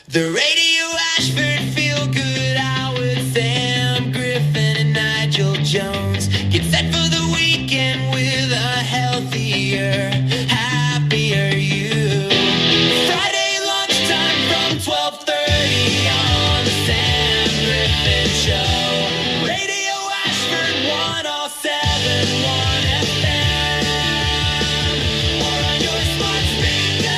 The Radio Ashford Feel Good Hour with Sam Griffin and Nigel Jones. Get set for the weekend with a healthier, happier you. Friday lunchtime from 12:30 on the Sam Griffin Show. Radio Ashford 107.1 FM or on your smart speaker.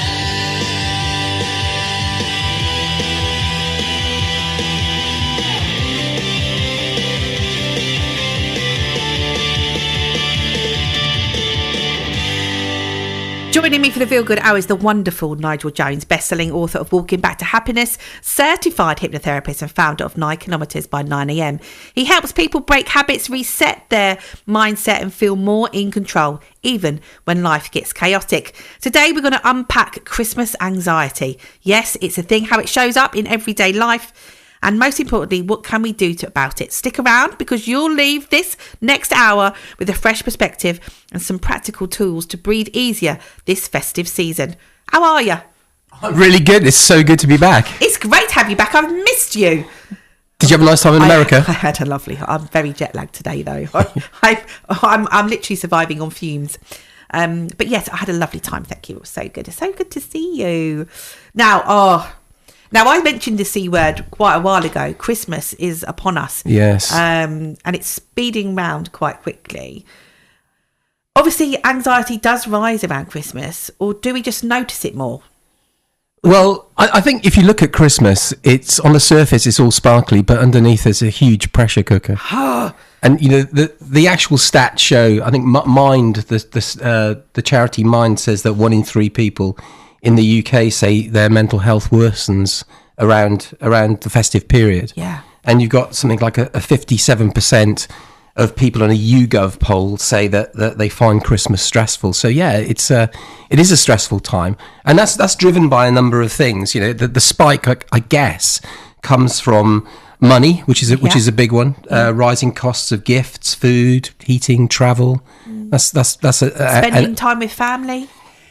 Joining me for the Feel Good Hour is the wonderful Nigel Jones, bestselling author of Walking Back to Happiness, certified hypnotherapist and founder of 9 Kilometers by 9 a.m. He helps people break habits, reset their mindset and feel more in control, even when life gets chaotic. Today we're going to unpack Christmas anxiety. Yes, it's a thing, how it shows up in everyday life. And most importantly, what can we do about it? Stick around because you'll leave this next hour with a fresh perspective and some practical tools to breathe easier this festive season. How are you? I'm really good. It's so good to be back. It's great to have you back. I've missed you. Did you have a nice time in America? I had a lovely. I'm very jet lagged today, though. I'm literally surviving on fumes. But yes, I had a lovely time. Thank you. It was so good. It's so good to see you. Now, I mentioned the C word quite a while ago. Christmas is upon us. Yes. And it's speeding round quite quickly. Obviously, anxiety does rise around Christmas, or do we just notice it more? Well, I think if you look at Christmas, it's on the surface, it's all sparkly, but underneath there's a huge pressure cooker. And, you know, the actual stats show, I think Mind, the charity Mind says that 1 in 3 people in the UK say their mental health worsens around the festive period. Yeah. And you've got something like a 57% of people on a YouGov poll say that they find Christmas stressful. So yeah, it is a stressful time, and that's driven by a number of things. You know, the spike, I guess, comes from money, which is a big one. Rising costs of gifts, food, heating, travel. That's Spending time with family.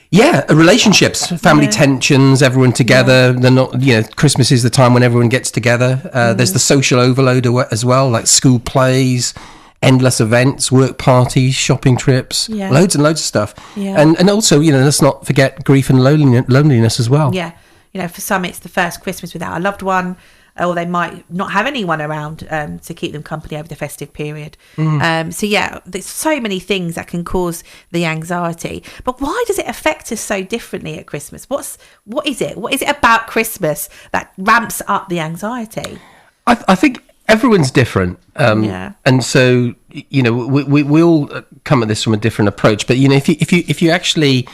Yeah, relationships, family tensions, everyone together. They're not, you know, Christmas is the time when everyone gets together. There's the social overload as well, like school plays, endless events, work parties, shopping trips, loads and loads of stuff. Yeah. And also, you know, let's not forget grief and loneliness as well. Yeah, you know, for some it's the first Christmas without a loved one, or they might not have anyone around to keep them company over the festive period. So yeah, there's so many things that can cause the anxiety. But why does it affect us so differently at Christmas? What is it? What is it about Christmas that ramps up the anxiety? I think everyone's different. And so, you know, we all come at this from a different approach. But, you know, if you actually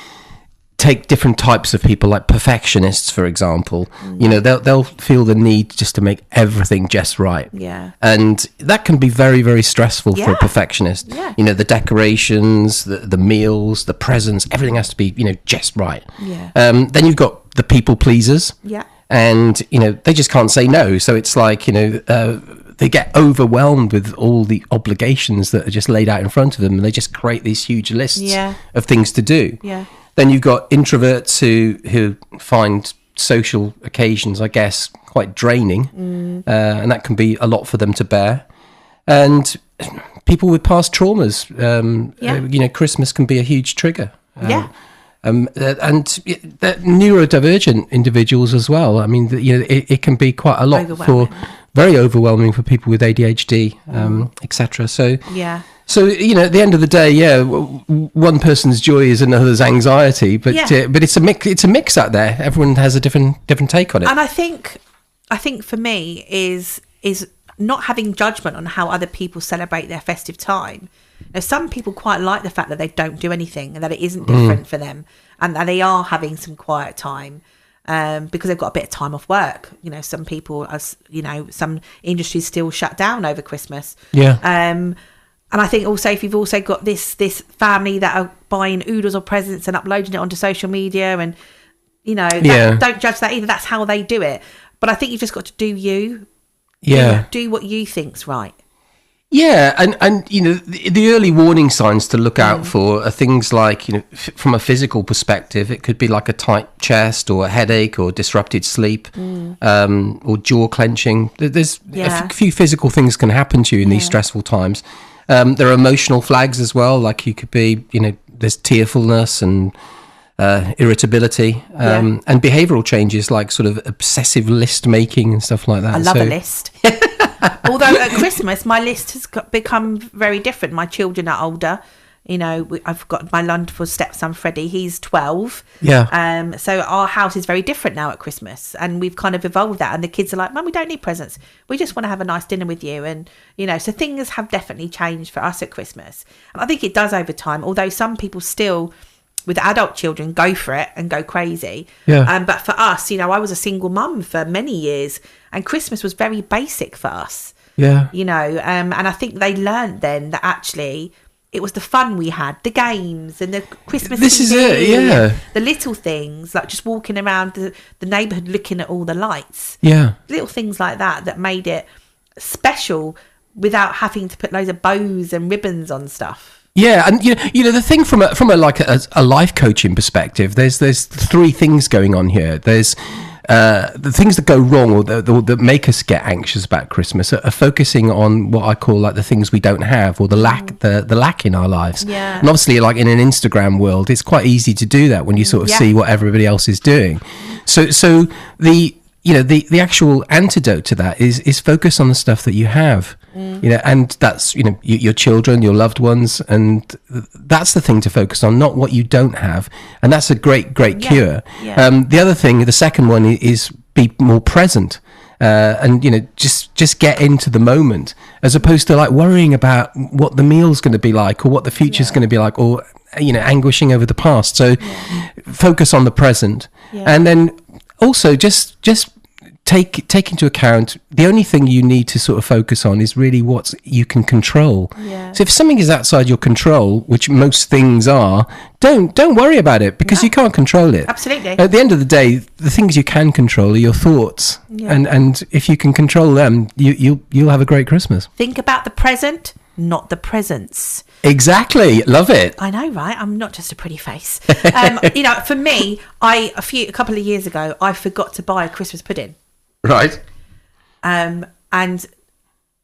take different types of people, like perfectionists, for example, you know, they'll feel the need just to make everything just right. Yeah. And that can be very, very stressful for a perfectionist. Yeah. You know, the decorations, the meals, the presents, everything has to be, you know, just right. Yeah. Then you've got the people pleasers. Yeah. And, you know, they just can't say no. So it's like, you know, they get overwhelmed with all the obligations that are just laid out in front of them, and they just create these huge lists of things to do. Yeah. Then you've got introverts who find social occasions, I guess, quite draining, and that can be a lot for them to bear. And people with past traumas, you know, Christmas can be a huge trigger. And neurodivergent individuals as well. I mean, you know, it can be quite a lot very overwhelming for people with ADHD, etc. So So, you know, at the end of the day, one person's joy is another's anxiety, but it's a mix out there. Everyone has a different take on it. And I think for me is not having judgment on how other people celebrate their festive time. Now, some people quite like the fact that they don't do anything and that it isn't different for them, and that they are having some quiet time because they've got a bit of time off work. You know, some people, you know, some industries still shut down over Christmas. Yeah. And I think also if you've also got this family that are buying oodles of presents and uploading it onto social media, and, you know, don't judge that either. That's how they do it. But I think you've just got to do you. Yeah. Do what you think's right. Yeah, and the early warning signs to look out for are things like, from a physical perspective, it could be like a tight chest or a headache or disrupted sleep, or jaw clenching. There's a few physical things can happen to you in these stressful times. There are emotional flags as well, like you could be, there's tearfulness and irritability, and behavioural changes like sort of obsessive list making and stuff like that. I love a list. Although at Christmas, my list has become very different. My children are older. I've got my wonderful stepson, Freddie. He's 12. Yeah. So our house is very different now at Christmas. And we've kind of evolved that. And the kids are like, Mum, we don't need presents. We just want to have a nice dinner with you. And, so things have definitely changed for us at Christmas. And I think it does over time. Although some people still, with adult children, go for it and go crazy. Yeah. But for us, I was a single mum for many years. And Christmas was very basic for us. Yeah. And I think they learned then that actually it was the fun we had, the games and the Christmas This is TV, it, yeah. the little things, like just walking around the neighbourhood looking at all the lights. Yeah. Little things like that made it special without having to put loads of bows and ribbons on stuff. Yeah, and the thing from a life coaching perspective, there's three things going on here. There's the things that go wrong or that make us get anxious about Christmas are focusing on what I call like the things we don't have or the lack in our lives. Yeah. And obviously, like in an Instagram world, it's quite easy to do that when you sort of see what everybody else is doing. So the actual antidote to that is focus on the stuff that you have. And that's your children, your loved ones, and that's the thing to focus on, not what you don't have. And that's a great cure. The other thing, the second one, is be more present, and just get into the moment, as opposed to like worrying about what the meal's going to be like or what the future's going to be like, or anguishing over the past. So focus on the present, and then also just take into account the only thing you need to sort of focus on is really what you can control. So if something is outside your control, which most things are, don't worry about it, because you can't control it. Absolutely. At the end of the day, the things you can control are your thoughts, and if you can control them, you'll have a great Christmas. Think about the present, not the presents. Exactly. Love it. I know, right? I'm not just a pretty face. For me, a couple of years ago, I forgot to buy a Christmas pudding. Right. And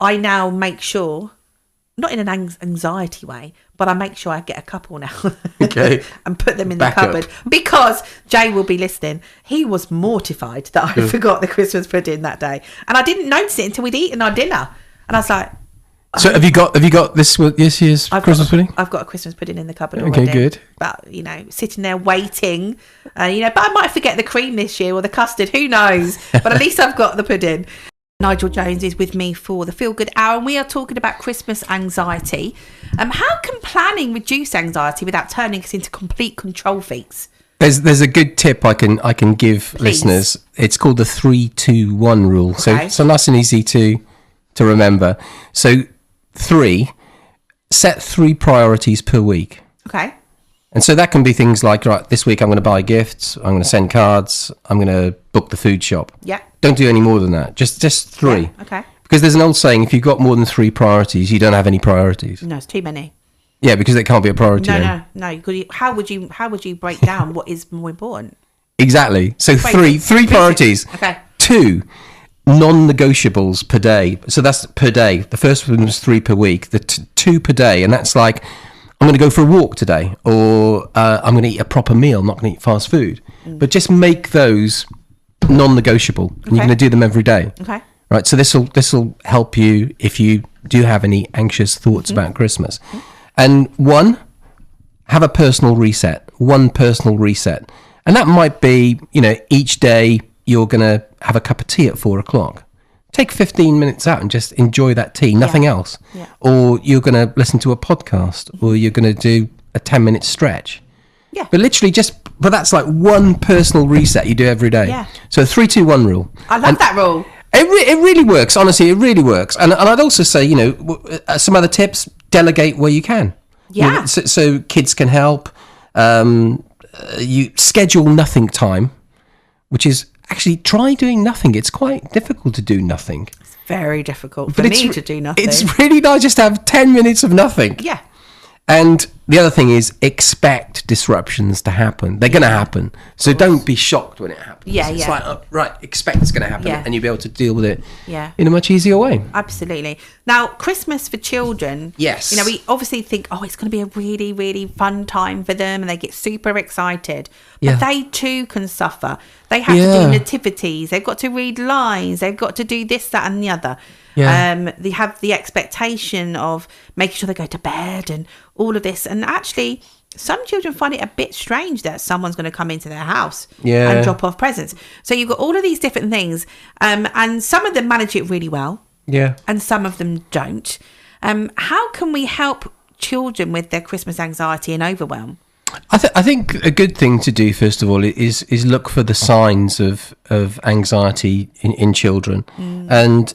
I now make sure, not in an anxiety way, but I make sure I get a couple now. Okay. And put them in Back the cupboard. Because Jay will be listening. He was mortified that I forgot the Christmas pudding that day. And I didn't notice it until we'd eaten our dinner. And I was like... So have you got this year's Christmas pudding? I've got a Christmas pudding in the cupboard already. Okay, good. But, sitting there waiting, but I might forget the cream this year or the custard, who knows? But at least I've got the pudding. Nigel Jones is with me for the Feel Good Hour, and we are talking about Christmas anxiety. How can planning reduce anxiety without turning us into complete control freaks? There's a good tip I can give listeners. It's called the 3-2-1 rule. Okay. So nice and easy to remember. So 3, set 3 priorities per week. Okay. And so that can be things like, right, this week I'm going to buy gifts, I'm going to send cards, I'm going to book the food shop. Yeah. Don't do any more than that. Just 3. Yeah, okay. Because there's an old saying, if you've got more than 3 priorities, you don't have any priorities. No, it's too many. Yeah, because it can't be a priority. No. How would you break down what is more important? Exactly. So three priorities. Okay. 2 non-negotiables per day. So that's per day. The first one was 3 per week. The 2 per day, and that's like, I'm going to go for a walk today, or I'm going to eat a proper meal. I'm not going to eat fast food. But just make those non-negotiable, and you're going to do them every day. Okay. Right. So this will help you if you do have any anxious thoughts about Christmas. And 1, have a personal reset. 1 personal reset, and that might be, each day you're going to have a cup of tea at 4:00. Take 15 minutes out and just enjoy that tea, nothing else. Yeah. Or you're going to listen to a podcast, or you're going to do a 10-minute stretch. Yeah. But literally but that's like 1 personal reset you do every day. Yeah. So 3-2-1 rule. I love that rule. It really works. Honestly, it really works. And I'd also say, some other tips, delegate where you can. Yeah. So kids can help. You schedule nothing time, which is actually try doing nothing. It's quite difficult to do nothing. very difficult for me to do nothing. It's really nice just to have 10 minutes of nothing. Yeah. And the other thing is expect disruptions to happen. They're going to happen. So don't be shocked when it happens. Yeah, it's yeah. like, right, expect it's going to happen. Yeah. And you'll be able to deal with it Yeah. in a much easier way. Absolutely. Now, Christmas for children. Yes. You know, we obviously think, oh, it's going to be a really, really fun time for them, and they get super excited. But Yeah. they too can suffer. They have to do nativities. They've got to read lines. They've got to do this, that, and the other. Yeah. They have the expectation of making sure they go to bed and all of this. And actually, some children find it a bit strange that someone's going to come into their house and drop off presents. So you've got all of these different things. And some of them manage it really well. Yeah. And some of them don't. How can we help children with their Christmas anxiety and overwhelm? I think a good thing to do, first of all, is look for the signs of anxiety in children. And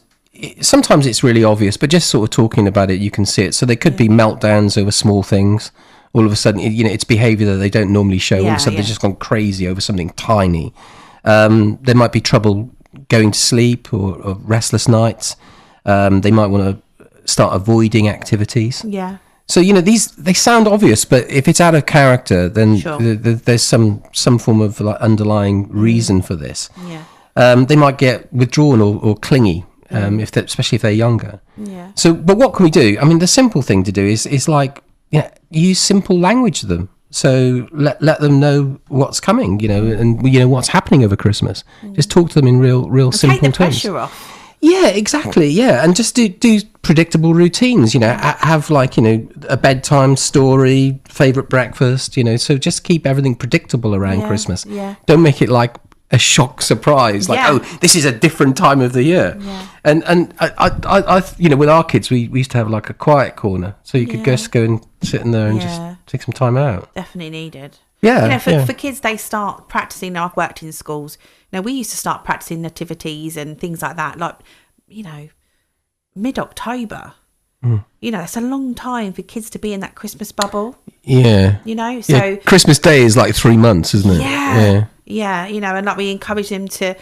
sometimes it's really obvious, but just sort of talking about it, you can see it. So they could be meltdowns over small things. All of a sudden, it's behaviour that they don't normally show. All of a sudden, they've just gone crazy over something tiny. There might be trouble going to sleep or restless nights. They might want to start avoiding activities. Yeah. So, they sound obvious, but if it's out of character, then there's some form of like underlying reason for this. Yeah. They might get withdrawn or clingy. Especially if they're younger. Yeah. So, but what can we do? I mean, the simple thing to do is like, use simple language to them. So let them know what's coming, and what's happening over Christmas. Just talk to them in real and simple take the terms. pressure off. Yeah, exactly. Yeah, and just do predictable routines. Have like a bedtime story, favorite breakfast. So just keep everything predictable around Christmas. Yeah. Don't make it like a shock surprise, like, oh, this is a different time of the year. And I with our kids, we used to have like a quiet corner, so you could just go and sit in there and just take some time out. Definitely needed. Yeah, for kids, they start practicing. Now, I've worked in schools. Now, we used to start practicing nativities and things like that, like mid-October. It's a long time for kids to be in that Christmas bubble. Yeah. So Christmas Day is like 3 months, isn't it? Yeah. And like we encourage them to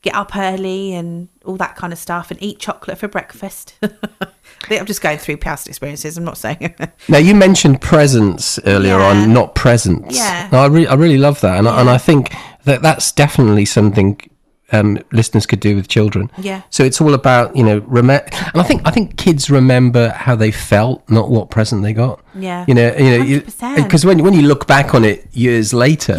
get up early and all that kind of stuff and eat chocolate for breakfast. I'm just going through past experiences. I'm not saying. Now, you mentioned presents earlier on, not presents. Yeah. No, I really love that, and I think that's definitely something listeners could do with children. Yeah. So it's all about remember, and I think kids remember how they felt, not what present they got. Yeah. 100%. Because when you look back on it years later,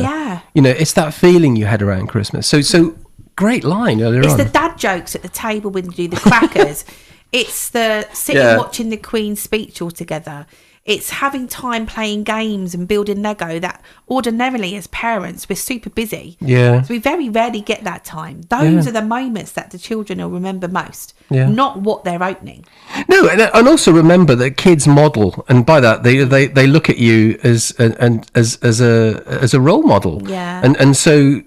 it's that feeling you had around Christmas. So great line earlier on. It's the dad jokes at the table when you do the crackers. It's the sitting watching the Queen's speech all together. It's having time playing games and building Lego that ordinarily as parents, we're super busy. Yeah. So we very rarely get that time. Those are the moments that the children will remember most, not what they're opening. No, and also remember that kids model, and by that they look at you as a role model. Yeah. And so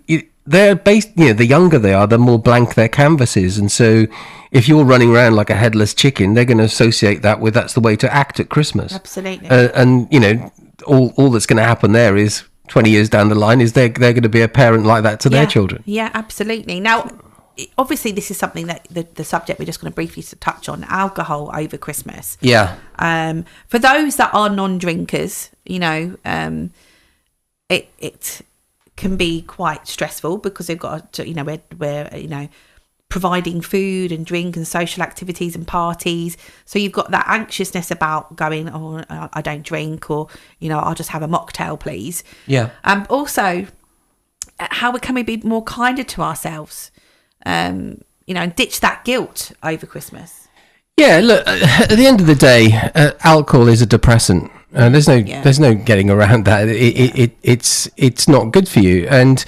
they're based, the younger they are, the more blank their canvas is. And so if you're running around like a headless chicken, they're going to associate that with that's the way to act at Christmas. Absolutely. And all that's going to happen there is 20 years down the line is they're going to be a parent like that to their children. Yeah, absolutely. Now, obviously, this is something that the subject we're just going to briefly touch on, alcohol over Christmas. Yeah. For those that are non-drinkers, it can be quite stressful because they've got to, we're providing food and drink and social activities and parties. So you've got that anxiousness about going, oh, I don't drink, or, I'll just have a mocktail, please. Yeah. Also, how can we be more kinder to ourselves, and ditch that guilt over Christmas? Yeah, look, at the end of the day, alcohol is a depressant. There's no getting around that. It's not good for you. And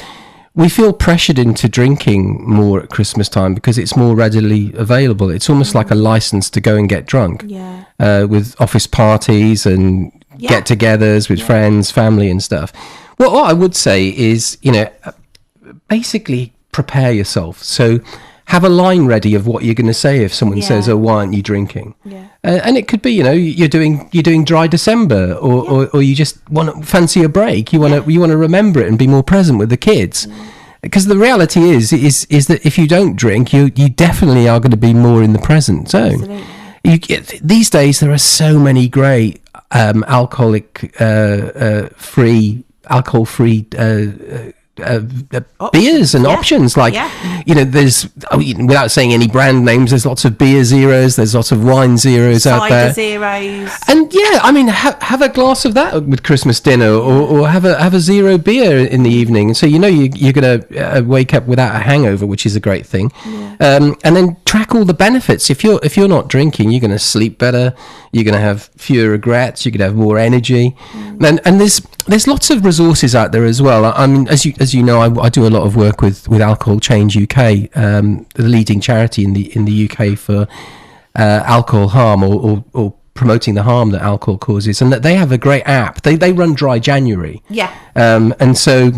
we feel pressured into drinking more at Christmas time because it's more readily available. It's almost like a license to go and get drunk. Yeah. With office parties and get-togethers with friends, family and stuff. Well, what I would say is, basically prepare yourself. So have a line ready of what you're going to say if someone says, "Oh, why aren't you drinking?" Yeah. And it could be, you're doing dry December, or you just want to fancy a break. You want to remember it and be more present with the kids. because the reality is that if you don't drink, you definitely are going to be more in the present zone. These days there are so many great alcohol free beers and options, like there's without saying any brand names, there's lots of beer zeros, there's lots of wine zeros out there, zeros, and have a glass of that with Christmas dinner, or have a zero beer in the evening, and so you're gonna wake up without a hangover, which is a great thing. And then track all the benefits. If you're not drinking, you're gonna sleep better, you're gonna have fewer regrets, you're gonna have more energy, and there's lots of resources out there as well. I mean, as you know, I do a lot of work with Alcohol Change UK, the leading charity in the UK for alcohol harm or promoting the harm that alcohol causes, and that they have a great app. They run Dry January, and so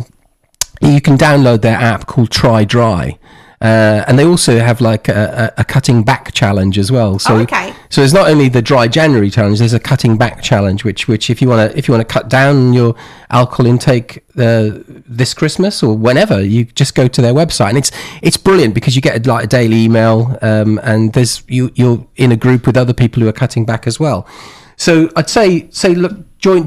you can download their app called Try Dry. And they also have like a cutting back challenge as well. So, so it's not only the Dry January challenge. There's a cutting back challenge, which if you want to cut down your alcohol intake this Christmas or whenever, you just go to their website, and it's brilliant because you get a daily email, and you're in a group with other people who are cutting back as well. So I'd say look. Join or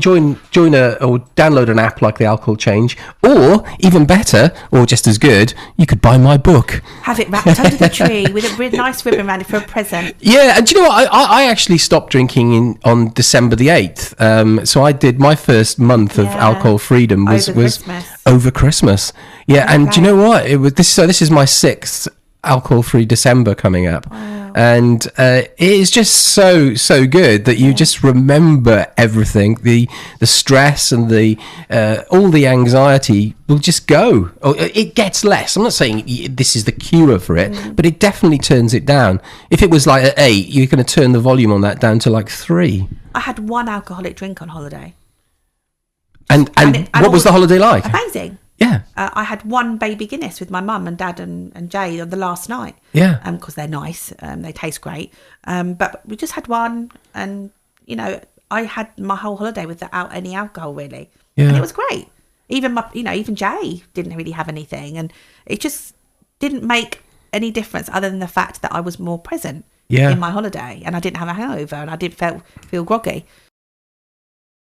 download an app like the Alcohol Change, or even better, or just as good, you could buy my book. Have it wrapped under the tree with a nice ribbon around it for a present. Yeah, and do you know what? I actually stopped drinking on December the 8th. So I did my first month of alcohol freedom was over Christmas. Yeah, and do you know what? It was this. So this is my 6th alcohol-free December coming up. Wow. And it is just so good that you just remember everything, the stress and all the anxiety will just go. It gets less. I'm not saying this is the cure for it, but it definitely turns it down. If it was like at 8, you're going to turn the volume on that down to like 3. I had one alcoholic drink on holiday. And what was the holiday like? Amazing. Yeah. I had one baby Guinness with my mum and dad and Jay on the last night. Yeah. Because they're nice. They taste great. But we just had one, and I had my whole holiday without any alcohol really. Yeah. And it was great. Even even Jay didn't really have anything, and it just didn't make any difference other than the fact that I was more present in my holiday, and I didn't have a hangover, and I didn't feel groggy.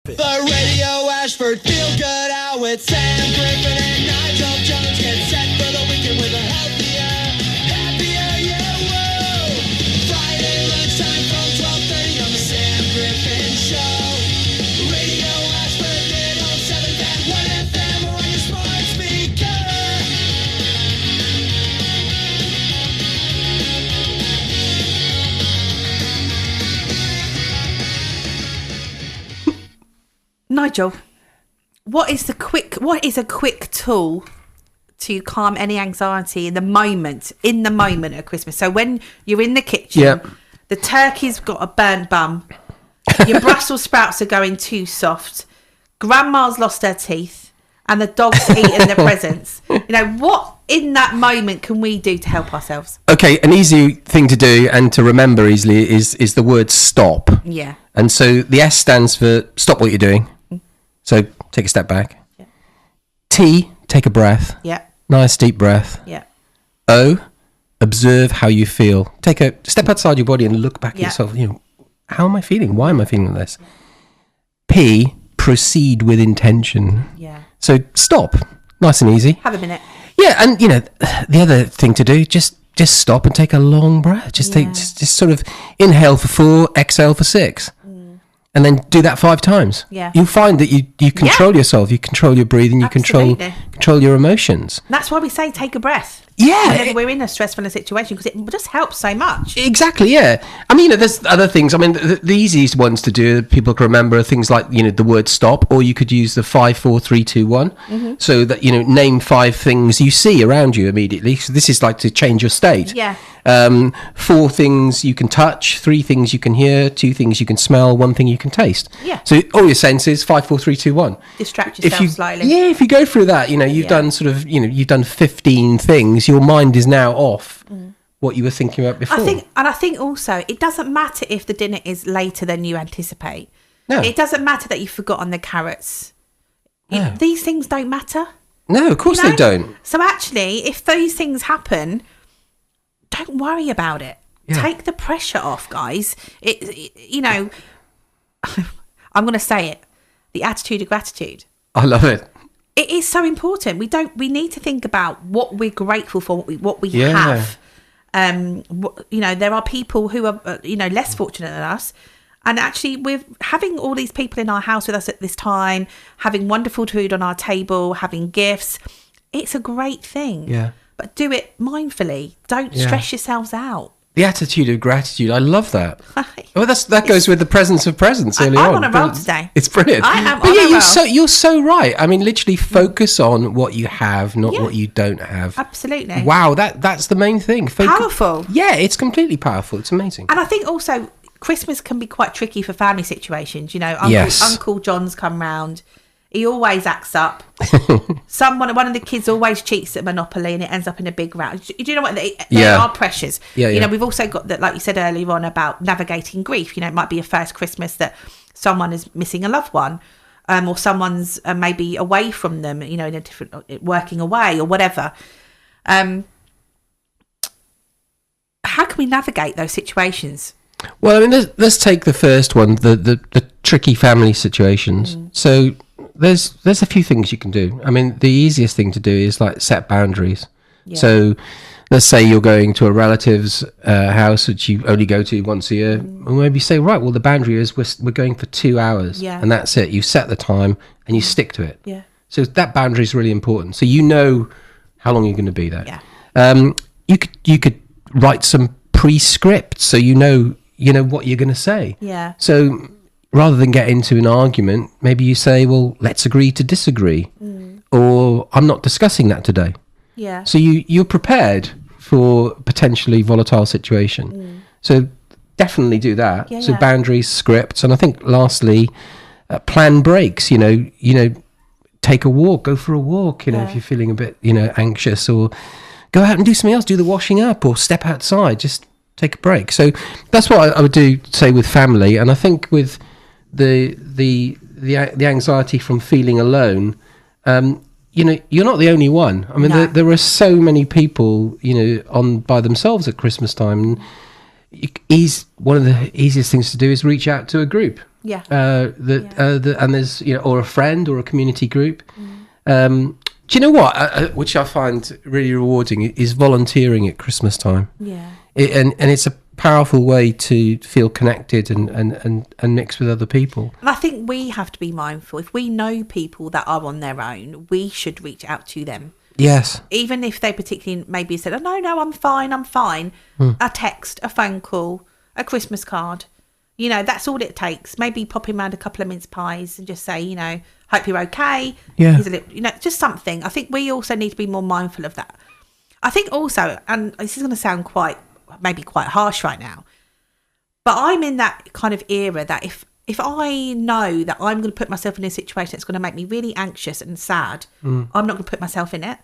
The Radio Ashford Feel Good Hour with Sam Griffin and Nigel Jones. Get set for the weekend with a happier, whoa. Friday lunchtime from 12:30 on the Sam Griffin Show. Radio Ashford, hit on 7 and 1 FM or on your smart speaker. Nigel, what is a quick tool to calm any anxiety in the moment at Christmas? So when you're in the kitchen, the turkey's got a burnt bum, your Brussels sprouts are going too soft, grandma's lost her teeth, and the dog's eaten the presents. What in that moment can we do to help ourselves? Okay, an easy thing to do and to remember easily is the word stop. Yeah. And so the S stands for stop what you're doing. So take a step back. Yeah. T, take a breath. Yeah. Nice deep breath. Yeah. O, observe how you feel. Take a step outside your body and look back at yourself. How am I feeling? Why am I feeling this? P, proceed with intention. Yeah. So stop. Nice and easy. Have a minute. Yeah, and the other thing to do, just stop and take a long breath. Just sort of inhale for 4, exhale for 6. And then do that 5 times. Yeah. You'll find that you control yourself, you control your breathing, you control your emotions. That's why we say take a breath. Yeah. Whenever we're in a stressful situation, because it just helps so much. Exactly, yeah. I mean, there's other things. I mean, the easiest ones to do, people can remember, are things like, the word stop, or you could use the 5, 4, 3, 2, 1. Mm-hmm. So that, name 5 things you see around you immediately. So this is like to change your state. Yeah. 4 things you can touch, 3 things you can hear, 2 things you can smell, 1 thing you can taste. Yeah. So all your senses, 5, 4, 3, 2, 1. Distract yourself slightly. Yeah, if you go through that, you've done sort of, you've done 15 things. Your mind is now off what you were thinking about before. I think also it doesn't matter if the dinner is later than you anticipate. No. It doesn't matter that you've forgotten the carrots. No. These things don't matter. No, of course they don't. So actually, if those things happen, don't worry about it. Yeah. Take the pressure off, guys. I'm going to say it. The attitude of gratitude. I love it. It is so important. We need to think about what we're grateful for, what we have. There are people who are, less fortunate than us. And actually, we're having all these people in our house with us at this time, having wonderful food on our table, having gifts. It's a great thing. Yeah. But do it mindfully. Don't stress yourselves out. The attitude of gratitude. I love that. Well, that goes with the presence of presence early on. I'm on a roll today. It's brilliant. I am on a roll. You're so right. I mean, literally focus on what you have, not what you don't have. Absolutely. Wow, that's the main thing. Powerful. Yeah, it's completely powerful. It's amazing. And I think also Christmas can be quite tricky for family situations. Uncle John's come round. He always acts up. One of the kids always cheats at Monopoly and it ends up in a big round. Do you know what? They are pressures. Yeah. We've also got that, like you said earlier on, about navigating grief. It might be a first Christmas that someone is missing a loved one, or someone's maybe away from them, in a different, working away or whatever. How can we navigate those situations? Well, I mean, let's take the first one, the tricky family situations. So there's a few things you can do. I mean, the easiest thing to do is like set boundaries. Yeah. So let's say you're going to a relative's house which you only go to once a year, and maybe say, right, well, the boundary is we're going for 2 hours, and that's it. You set the time and you stick to it. Yeah. So that boundary is really important. So how long you're going to be there. Yeah. You could write some pre-script so you know what you're going to say. Yeah. So rather than get into an argument, maybe you say, well, let's agree to disagree, or I'm not discussing that today. Yeah. So you're prepared for potentially volatile situation. So definitely do that. Yeah, so boundaries, scripts, and I think lastly, plan breaks. Take a walk, go for a walk. If you're feeling a bit anxious, or go out and do something else, do the washing up, or step outside. Just take a break. So that's what I would do, say, with family. And I think with the anxiety from feeling alone, you're not the only one. I mean, there are so many people, on by themselves at Christmas time. And one of the easiest things to do is reach out to a group. Yeah. And there's, or a friend or a community group. Do you know what? Which I find really rewarding is volunteering at Christmas time. Yeah. And it's a powerful way to feel connected and mix with other people. And I think we have to be mindful. If we know people that are on their own, we should reach out to them. Yes. Even if they particularly maybe said, oh, no, I'm fine. A text, a phone call, a Christmas card. That's all it takes. Maybe pop him around a couple of mince pies and just say, hope you're okay. Yeah. Here's a little, just something. I think we also need to be more mindful of that. I think also, and this is going to sound maybe quite harsh right now, but I'm in that kind of era that if I know that I'm going to put myself in a situation that's going to make me really anxious and sad, I'm not going to put myself in it.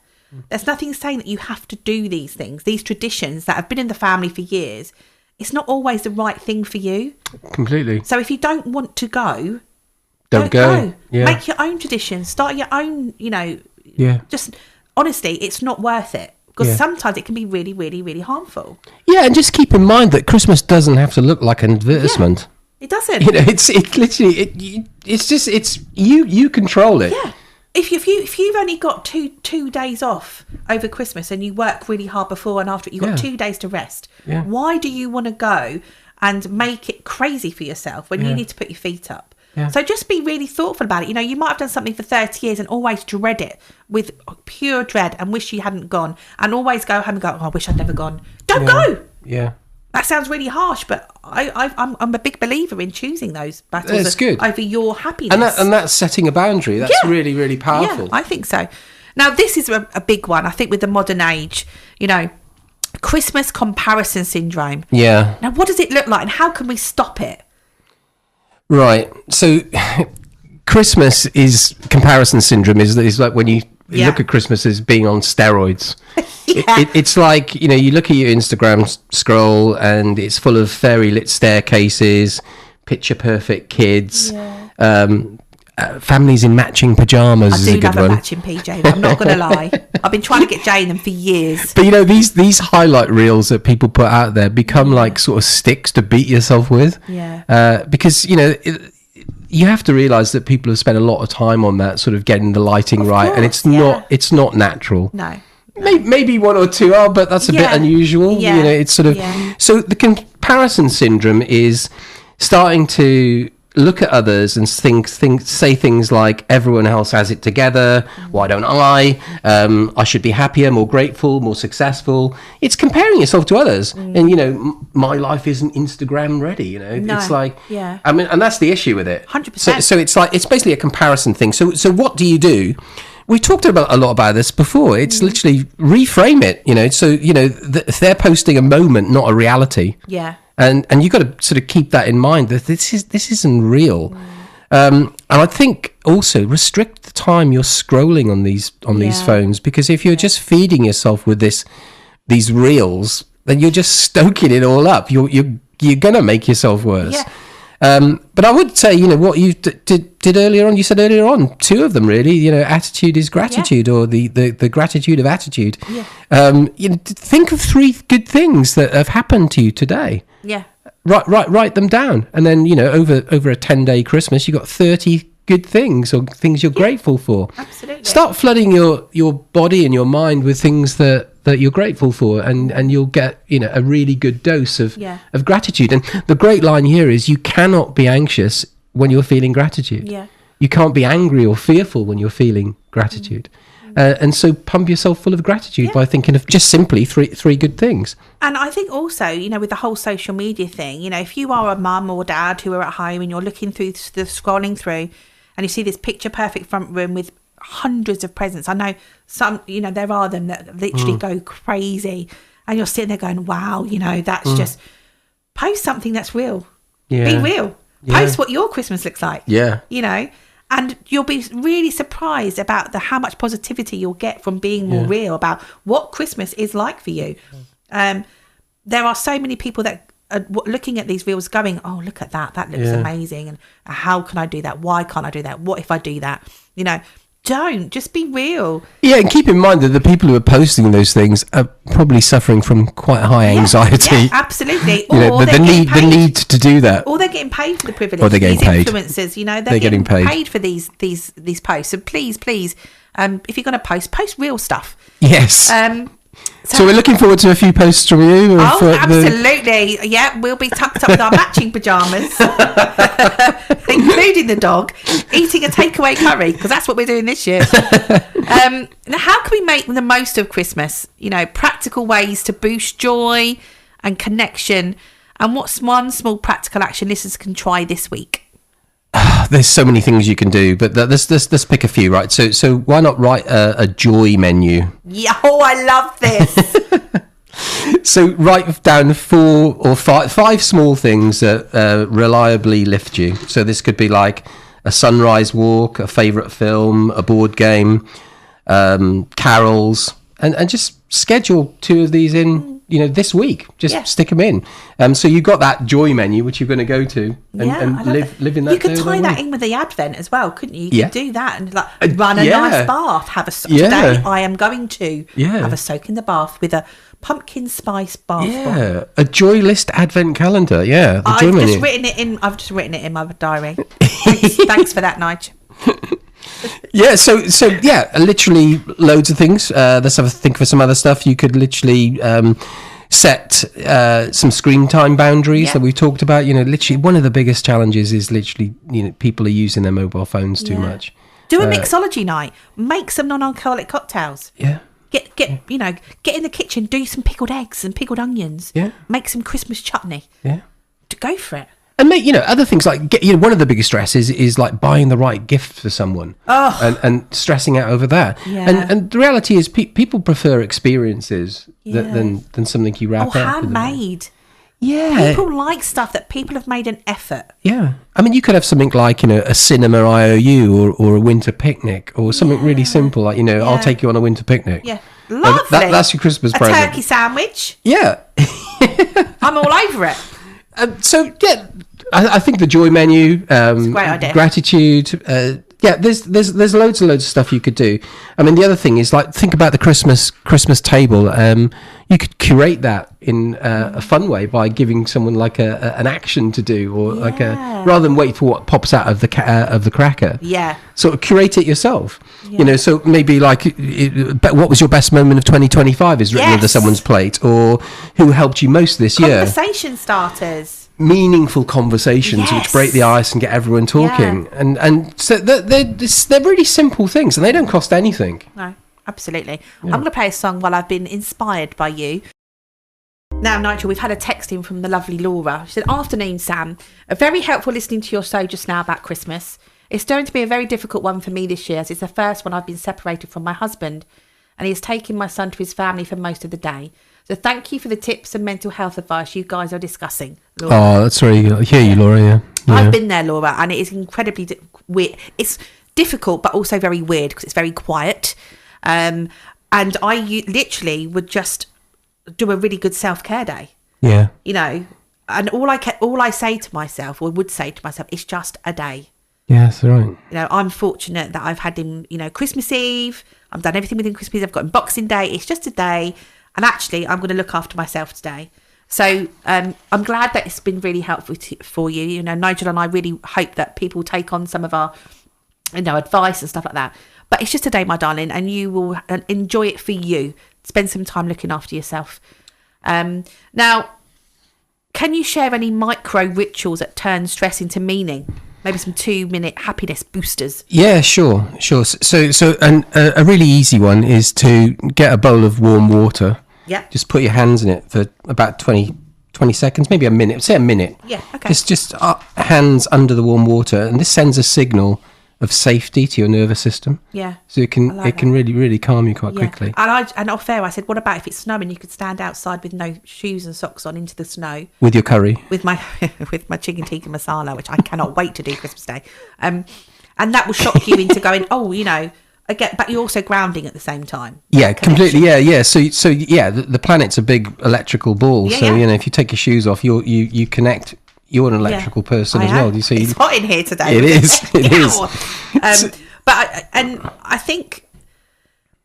There's nothing saying that you have to do these things, these traditions that have been in the family for years. It's not always the right thing for you. Completely. So if you don't want to go, don't go. Yeah. Make your own traditions. Start your own, just honestly, it's not worth it. Because sometimes it can be really, really, really harmful. Yeah, and just keep in mind that Christmas doesn't have to look like an advertisement. Yeah, it doesn't. It's you control it. Yeah. If you've only got two days off over Christmas and you work really hard before and after, you've got 2 days to rest. Yeah. Why do you want to go and make it crazy for yourself when you need to put your feet up? Yeah. So just be really thoughtful about it. You might have done something for 30 years and always dread it with pure dread and wish you hadn't gone, and always go home and go, oh, I wish I'd never gone. Don't go. Yeah. That sounds really harsh, but I'm a big believer in choosing those battles over your happiness. And that's setting a boundary. That's really, really powerful. Yeah, I think so. Now, this is a big one, I think, with the modern age, Christmas comparison syndrome. Yeah. Now, what does it look like and how can we stop it? Right. So Christmas is comparison syndrome is like when you look at Christmas as being on steroids. It's like, you look at your Instagram scroll and it's full of fairy lit staircases, picture perfect kids, families in matching pajamas is a I do good love a one. matching PJ. I'm not going to lie. I've been trying to get Jay in them for years. But these highlight reels that people put out there become like sort of sticks to beat yourself with. Yeah. Because you have to realise that people have spent a lot of time on that, sort of getting the lighting Of right, and course, it's not natural. No. Maybe one or two are, but that's a bit unusual. Yeah. It's sort of so the comparison syndrome is starting to look at others and say things like, everyone else has it together, why don't I? I should be happier, more grateful, more successful. It's comparing yourself to others, and my life isn't Instagram ready. No. It's like, Yeah. I mean, and that's the issue with it. 100%. So it's like, it's basically a comparison thing. So what do you do? We talked about a lot about this before. It's literally reframe it. So if they're posting a moment, not a reality. Yeah. And you've got to sort of keep that in mind, that this isn't real. And I think also restrict the time you're scrolling on these phones, because if you're just feeding yourself with these reels, then you're just stoking it all up. You're gonna make yourself worse. Yeah. But I would say, what you did earlier on, you said earlier on, two of them really, attitude is gratitude, or the gratitude of attitude. Yeah. Think of 3 good things that have happened to you today. Yeah. Write them down. And then, over a 10-day Christmas, you've got 30 good things, or things you're grateful for. Absolutely. Start flooding your body and your mind with things that you're grateful for, and you'll get a really good dose of gratitude. And the great line here is, you cannot be anxious when you're feeling gratitude. Yeah. You can't be angry or fearful when you're feeling gratitude. And so pump yourself full of gratitude by thinking of just simply three good things. And I think also, with the whole social media thing, if you are a mum or dad who are at home and you're looking through scrolling through, and you see this picture perfect front room with hundreds of presents. I know some, there are them that literally go crazy, and you're sitting there going, wow, that's just, post something that's real. Be real. Post what your Christmas looks like. Yeah. And you'll be really surprised about how much positivity you'll get from being more real about what Christmas is like for you. There are so many people that are looking at these reels going, oh, look at that looks amazing, and how can I do that? Why can't I do that? What if I do that? Don't, just be real. Yeah, and keep in mind that the people who are posting those things are probably suffering from quite high anxiety. Yeah, absolutely. The need to do that. Or they're getting paid for the privilege. Or they're getting paid. Influencers, they're getting paid for these posts. So please, if you're going to post real stuff. Yes. So we're looking forward to a few posts from you. Absolutely. Yeah, we'll be tucked up with our matching pyjamas, including the dog, eating a takeaway curry, because that's what we're doing this year. Now, how can we make the most of Christmas? Practical ways to boost joy and connection. And what's one small practical action listeners can try this week? There's so many things you can do, but let's pick a few, right? So why not write a joy menu? Yeah, I love this. So write down 4 or 5 small things that reliably lift you. So this could be like a sunrise walk, a favourite film, a board game, carols, and just schedule 2 of these in. This week, just stick them in. So you've got that joy menu, which you're going to go to and live in that. You could tie that in with the Advent as well, couldn't you? You could do that and run a nice bath. Today I am going to have a soak in the bath with a pumpkin spice bath. Yeah, a joy list Advent calendar. Yeah, I've just written it in my diary. Thanks for that, Nigel. Yeah, so literally loads of things. Let's have a think for some other stuff. You could literally set some screen time boundaries that we talked about. Literally one of the biggest challenges is literally people are using their mobile phones too much. Do a mixology night. Make some non-alcoholic cocktails. Yeah. Get in the kitchen. Do some pickled eggs and pickled onions. Yeah. Make some Christmas chutney. Yeah. Go for it. And make other things like one of the biggest stresses is like buying the right gift for someone, and stressing out over that. Yeah. And the reality is people prefer experiences than something you wrap up. Handmade. Yeah. People like stuff that people have made an effort. Yeah. I mean, you could have something like a cinema IOU or a winter picnic or something really simple like I'll take you on a winter picnic. Yeah. Lovely. That's your Christmas present. A turkey sandwich. Yeah. I'm all over it. I think the joy menu, great idea. gratitude, Yeah, there's loads and loads of stuff you could do. I mean, the other thing is, like, think about the Christmas table. You could curate that in a fun way by giving someone like an action to do, or like rather than wait for what pops out of the cracker. Yeah. Sort of curate it yourself. Yeah. You know, so maybe like, what was your best moment of 2025 is written under someone's plate, or who helped you most this year. Conversation starters. Meaningful conversations which break the ice and get everyone talking, and so they're really simple things, and they don't cost anything. No, absolutely. I'm going to play a song while I've been inspired by you. Now, Nigel, we've had a text in from the lovely Laura. She said, "Afternoon, Sam. Very helpful listening to your show just now about Christmas. It's going to be a very difficult one for me this year, as it's the first one I've been separated from my husband, and he has taken my son to his family for most of the day. So thank you for the tips and mental health advice you guys are discussing." Laura. Oh, that's very. I hear you, Laura. Yeah. I've been there, Laura, and it is incredibly weird. It's difficult, but also very weird because it's very quiet. And I literally would just do a really good self-care day. Yeah. You know, and all I say to myself, or would say to myself, it's just a day. Yeah, that's right. You know, I'm fortunate that I've had him, you know, Christmas Eve. I've done everything within Christmas Eve. I've got him Boxing Day. It's just a day. And actually, I'm going to look after myself today. So I'm glad that it's been really helpful for you. You know, Nigel and I really hope that people take on some of our, you know, advice and stuff like that. But it's just a day, my darling, and you will enjoy it for you. Spend some time looking after yourself. Now, can you share any micro rituals that turn stress into meaning? Maybe some 2-minute happiness boosters. Yeah, sure. So a really easy one is to get a bowl of warm water. Yeah. Just put your hands in it for about 20 seconds, maybe a minute. Say a minute. Yeah, okay. Just hands under the warm water, and this sends a signal of safety to your nervous system. Yeah. So it can really calm you quite quickly. And off air I said, what about if it's snowing? You could stand outside with no shoes and socks on into the snow. With your curry. With my chicken tikka masala, which I cannot wait to do Christmas Day. And that will shock you into going, oh, you know, but you're also grounding at the same time. Yeah, completely. Yeah. So the planet's a big electrical ball. Yeah, so you know, if you take your shoes off, you connect. You're an electrical person as well. It's hot in here today. It is. But I think,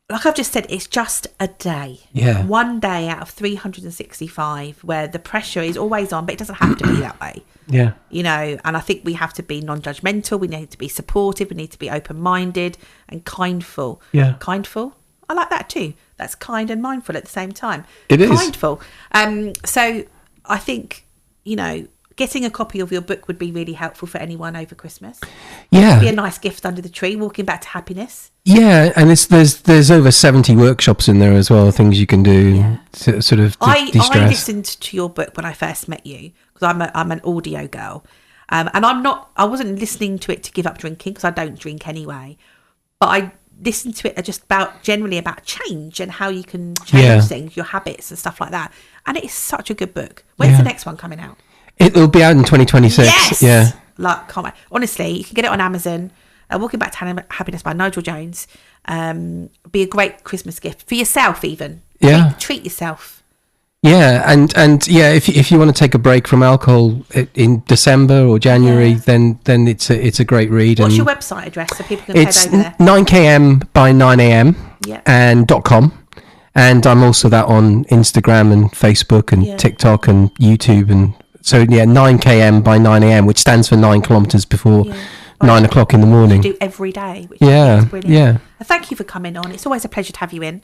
like I've just said, it's just a day. Yeah. One day out of 365 where the pressure is always on, but it doesn't have to be that way. Yeah. You know, and I think we have to be non-judgmental. We need to be supportive. We need to be open-minded and kindful. Yeah. Kindful. I like that too. That's kind and mindful at the same time. It is. Kindful. So I think, you know, getting a copy of your book would be really helpful for anyone over Christmas. Yeah. It'd be a nice gift under the tree, walking back to happiness. Yeah, and there's over 70 workshops in there as well, things you can do to sort of de-stress. I listened to your book when I first met you, because I'm an audio girl. And I wasn't listening to it to give up drinking, because I don't drink anyway. But I listened to it generally about change and how you can change things, your habits and stuff like that. And it is such a good book. When's the next one coming out? It'll be out in 2026. Yes! Yeah. Like, can't wait. Honestly, you can get it on Amazon. Walking Back to Happiness by Nigel Jones. Be a great Christmas gift for yourself, even. Yeah. Treat yourself. Yeah, and yeah, if you want to take a break from alcohol in December or January, then it's a great read. What's your website address so people can head over there? It's 9km by 9am and .com. And I'm also that on Instagram and Facebook and TikTok and YouTube. And so, 9km by 9am, which stands for 9 kilometres before 9 o'clock in the morning. You do every day, which is brilliant. Yeah. Thank you for coming on. It's always a pleasure to have you in.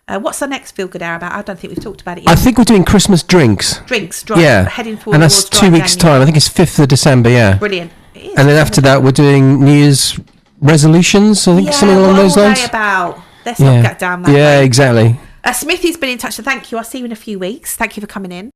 What's the next Feel Good Hour about? I don't think we've talked about it yet. I think we're doing Christmas drinks. Heading forward. And that's 2 weeks' time. I think it's 5th of December, Brilliant. And then after that, we're doing New Year's resolutions, I think, something along those lines. Let's not get down that way. Yeah, exactly. Smithy's been in touch, so thank you. I'll see you in a few weeks. Thank you for coming in.